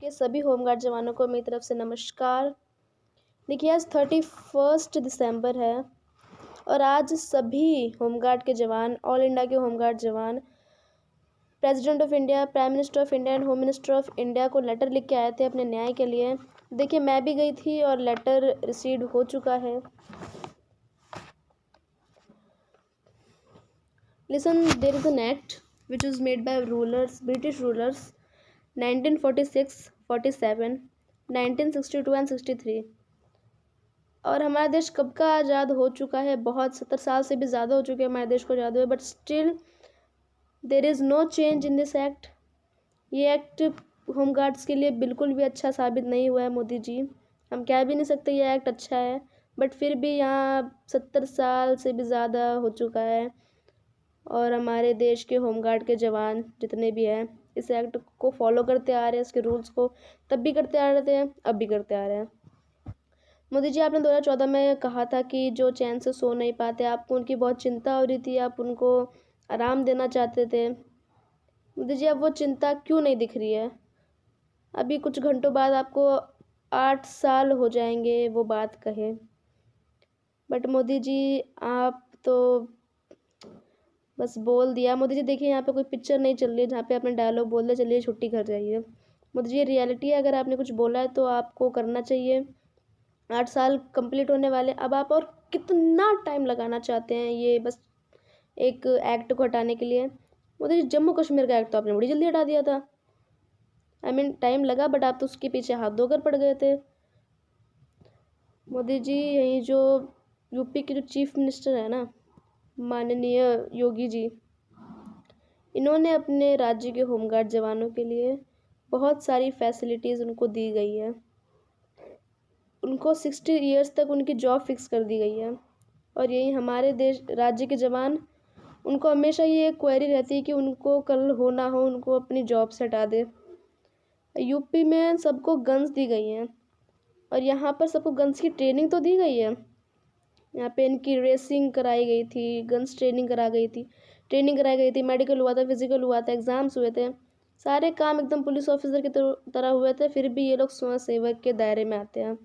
के सभी होमगार्ड जवानों को मेरी तरफ से नमस्कार। देखिए आज 31 दिसंबर है और आज सभी होमगार्ड के जवान, ऑल इंडिया के होमगार्ड जवान president of India, prime minister of India and home minister of India को लेटर लिख के आए थे अपने न्याय के लिए। देखिए मैं भी गई थी और लेटर रिसीव हो चुका है। Listen, there is an act which was made by rulers, British rulers, 1946, 47, 1962 and 63। और हमारा देश कब का आज़ाद हो चुका है, बहुत 70 साल से भी ज़्यादा हो चुके हैं हमारे देश को आज़ाद हुए, but still there is no change in this act. ये एक्ट होमगार्ड्स के लिए बिल्कुल भी अच्छा साबित नहीं हुआ है मोदी जी। हम कह भी नहीं सकते ये एक्ट अच्छा है, बट फिर भी यहाँ 70 साल से भी ज़्यादा हो चुका है और हमारे देश के होमगार्ड के जवान जितने भी हैं इस एक्ट को फॉलो करते आ रहे हैं, इसके रूल्स को तब भी करते आ रहे थे, अब भी करते आ रहे हैं। मोदी जी आपने 2014 में कहा था कि जो चैन से सो नहीं पाते, आपको उनकी बहुत चिंता हो रही थी, आप उनको आराम देना चाहते थे। मोदी जी अब वो चिंता क्यों नहीं दिख रही है? अभी कुछ घंटों बाद आपको 8 साल हो जाएंगे वो बात कहे, बट मोदी जी आप तो बस बोल दिया। मोदी जी देखिए यहाँ पे कोई पिक्चर नहीं चल रही है जहाँ पे आपने डायलॉग बोल दिया चलिए छुट्टी कर जाइए। मोदी जी ये रियलिटी है, अगर आपने कुछ बोला है तो आपको करना चाहिए। 8 साल कंप्लीट होने वाले, अब आप और कितना टाइम लगाना चाहते हैं ये बस एक एक्ट को हटाने के लिए? मोदी जी जम्मू कश्मीर का एक्ट तो आपने बड़ी जल्दी हटा दिया था। टाइम लगा बट आप तो उसके पीछे हाथ धोकर पड़ गए थे। मोदी जी यही जो यूपी के जो चीफ मिनिस्टर है ना, माननीय योगी जी, इन्होंने अपने राज्य के होमगार्ड जवानों के लिए बहुत सारी फैसिलिटीज़ उनको दी गई है। उनको 60 ईयर्स तक उनकी जॉब फिक्स कर दी गई है और यही हमारे देश राज्य के जवान, उनको हमेशा ये क्वेरी रहती है कि उनको कल हो ना हो उनको अपनी जॉब से हटा दे। यूपी में सबको गन्स दी गई हैं और यहाँ पर सबको गन्स की ट्रेनिंग तो दी गई है। यहाँ पे इनकी रेसिंग कराई गई थी, गन्स ट्रेनिंग कराई गई थी, मेडिकल हुआ था, फिजिकल हुआ था, एग्ज़ाम्स हुए थे, सारे काम एकदम पुलिस ऑफिसर की तरह हुए थे, फिर भी ये लोग स्वयं सेवक के दायरे में आते हैं।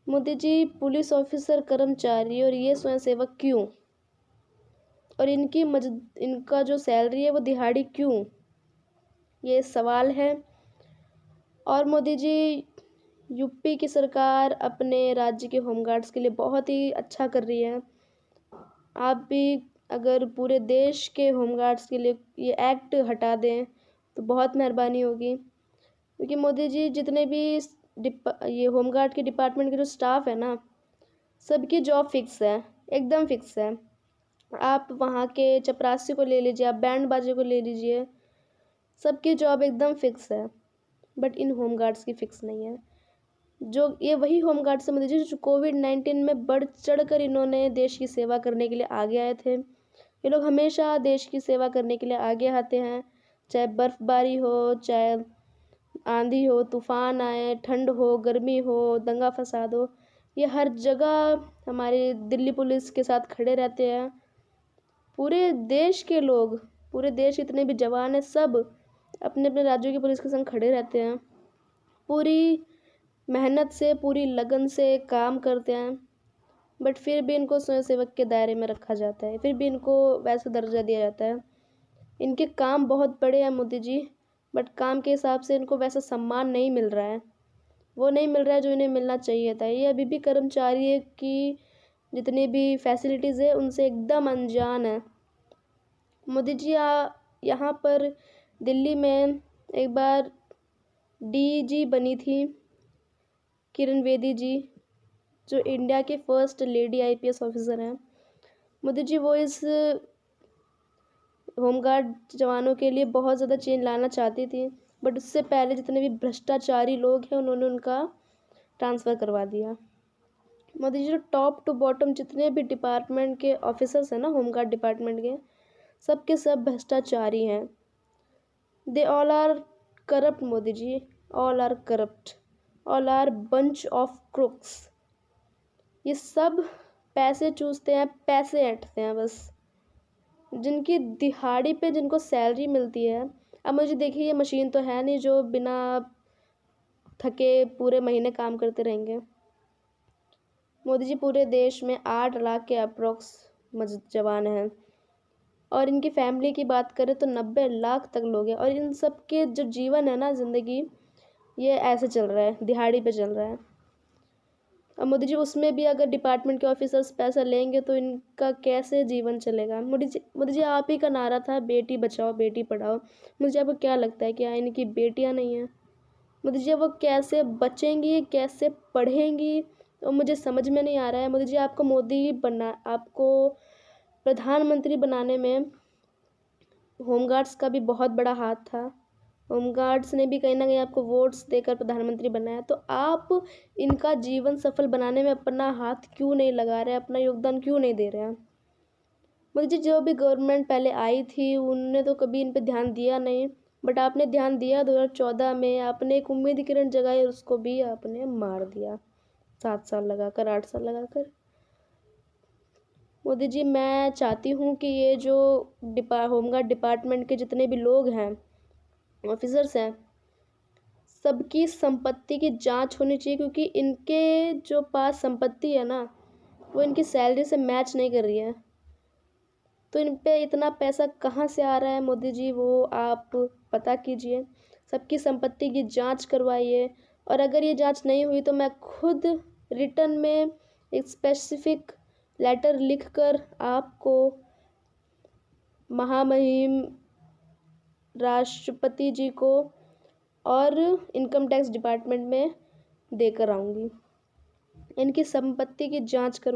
मोदी जी पुलिस ऑफिसर कर्मचारी और ये स्वयं सेवक क्यों? और इनका जो सैलरी है वो दिहाड़ी क्यों? ये सवाल है। और मोदी जी यूपी की सरकार अपने राज्य के होमगार्ड्स के लिए बहुत ही अच्छा कर रही है। आप भी अगर पूरे देश के होमगार्ड्स के लिए ये एक्ट हटा दें तो बहुत मेहरबानी होगी, क्योंकि मोदी जी जितने भी ये होमगार्ड के डिपार्टमेंट के जो स्टाफ है ना, सबकी जॉब फिक्स है, एकदम फिक्स है। आप वहाँ के चपरासी को ले लीजिए, आप बैंड बाजे को ले लीजिए, सबकी जॉब एकदम फिक्स है, बट इन होमगार्ड्स की फिक्स नहीं है। जो ये वही होमगार्ड से मोदी जी जो कोविड-19 में बढ़ चढ़ कर इन्होंने देश की सेवा करने के लिए आगे आए थे। ये लोग हमेशा देश की सेवा करने के लिए आगे आते हैं, चाहे बर्फ़बारी हो, चाहे आंधी हो, तूफ़ान आए, ठंड हो, गर्मी हो, दंगा फसाद हो, ये हर जगह हमारी दिल्ली पुलिस के साथ खड़े रहते हैं। पूरे देश के लोग, पूरे देश जितने भी जवान हैं, सब अपने अपने राज्यों की पुलिस के संग खड़े रहते हैं, पूरी मेहनत से, पूरी लगन से काम करते हैं, बट फिर भी इनको स्वयंसेवक के दायरे में रखा जाता है, फिर भी इनको वैसा दर्जा दिया जाता है। इनके काम बहुत बड़े हैं मोदी जी, बट काम के हिसाब से इनको वैसा सम्मान नहीं मिल रहा है, वो नहीं मिल रहा है जो इन्हें मिलना चाहिए था। ये अभी भी कर्मचारी की जितनी भी फैसिलिटीज़ है उनसे एकदम अनजान है। मोदी जी यहाँ पर दिल्ली में एक बार डीजी बनी थी किरण बेदी जी, जो इंडिया के फर्स्ट लेडी आईपीएस ऑफिसर हैं। मोदी जी वो इस होमगार्ड जवानों के लिए बहुत ज़्यादा चेंज लाना चाहती थी, बट उससे पहले जितने भी भ्रष्टाचारी लोग हैं उन्होंने उनका ट्रांसफ़र करवा दिया। मोदी जी जो टॉप टू बॉटम जितने भी डिपार्टमेंट के ऑफिसर्स हैं ना, होमगार्ड डिपार्टमेंट के, सब के सब भ्रष्टाचारी हैं। They all are corrupt Modi ji, all are corrupt, all are bunch of crooks. ये सब पैसे चूसते हैं, पैसे ऐंठते हैं बस। जिनकी दिहाड़ी पे जिनको सैलरी मिलती है, अब मुझे देखिए ये मशीन तो है नहीं जो बिना थके पूरे महीने काम करते रहेंगे। मोदी जी, पूरे देश में 8 लाख के अप्रोक्स जवान हैं और इनकी फैमिली की बात करें तो 90 लाख तक लोग हैं और इन सब के जो जीवन है ना, ज़िंदगी, ये ऐसे चल रहा है, दिहाड़ी पे चल रहा है। अब मोदी जी, उसमें भी अगर डिपार्टमेंट के ऑफिसर्स पैसा लेंगे तो इनका कैसे जीवन चलेगा। मोदी जी, आप ही का नारा था बेटी बचाओ बेटी पढ़ाओ। मुझे आपको क्या लगता है कि इनकी बेटियां नहीं हैं? मोदी जी, वो कैसे बचेंगी, कैसे पढ़ेंगी, तो मुझे समझ में नहीं आ रहा है। मोदी जी, आपको प्रधानमंत्री बनाने में होमगार्ड्स का भी बहुत बड़ा हाथ था। होमगार्ड्स ने भी कहीं ना कहीं आपको वोट्स देकर प्रधानमंत्री बनाया, तो आप इनका जीवन सफल बनाने में अपना हाथ क्यों नहीं लगा रहे, अपना योगदान क्यों नहीं दे रहे हैं? मुझे जो भी गवर्नमेंट पहले आई थी उनने तो कभी इन पे ध्यान दिया नहीं, बट आपने ध्यान दिया 2014 में। आपने एक उम्मीद किरण जगाई, उसको भी आपने मार दिया 7 साल लगाकर, 8 साल लगाकर। मोदी जी, मैं चाहती हूँ कि ये जो होमगार्ड डिपार्टमेंट के जितने भी लोग हैं, ऑफिसर्स हैं, सबकी संपत्ति की जांच होनी चाहिए, क्योंकि इनके जो पास संपत्ति है ना, वो इनकी सैलरी से मैच नहीं कर रही है। तो इन पे इतना पैसा कहाँ से आ रहा है मोदी जी, वो आप पता कीजिए, सबकी संपत्ति की जांच करवाइए। और अगर ये जांच नहीं हुई तो मैं खुद रिटर्न में एक स्पेसिफिक लेटर लिखकर आपको महामहिम राष्ट्रपति जी को और इनकम टैक्स डिपार्टमेंट में देकर आऊँगी। इनकी संपत्ति की जांच करवा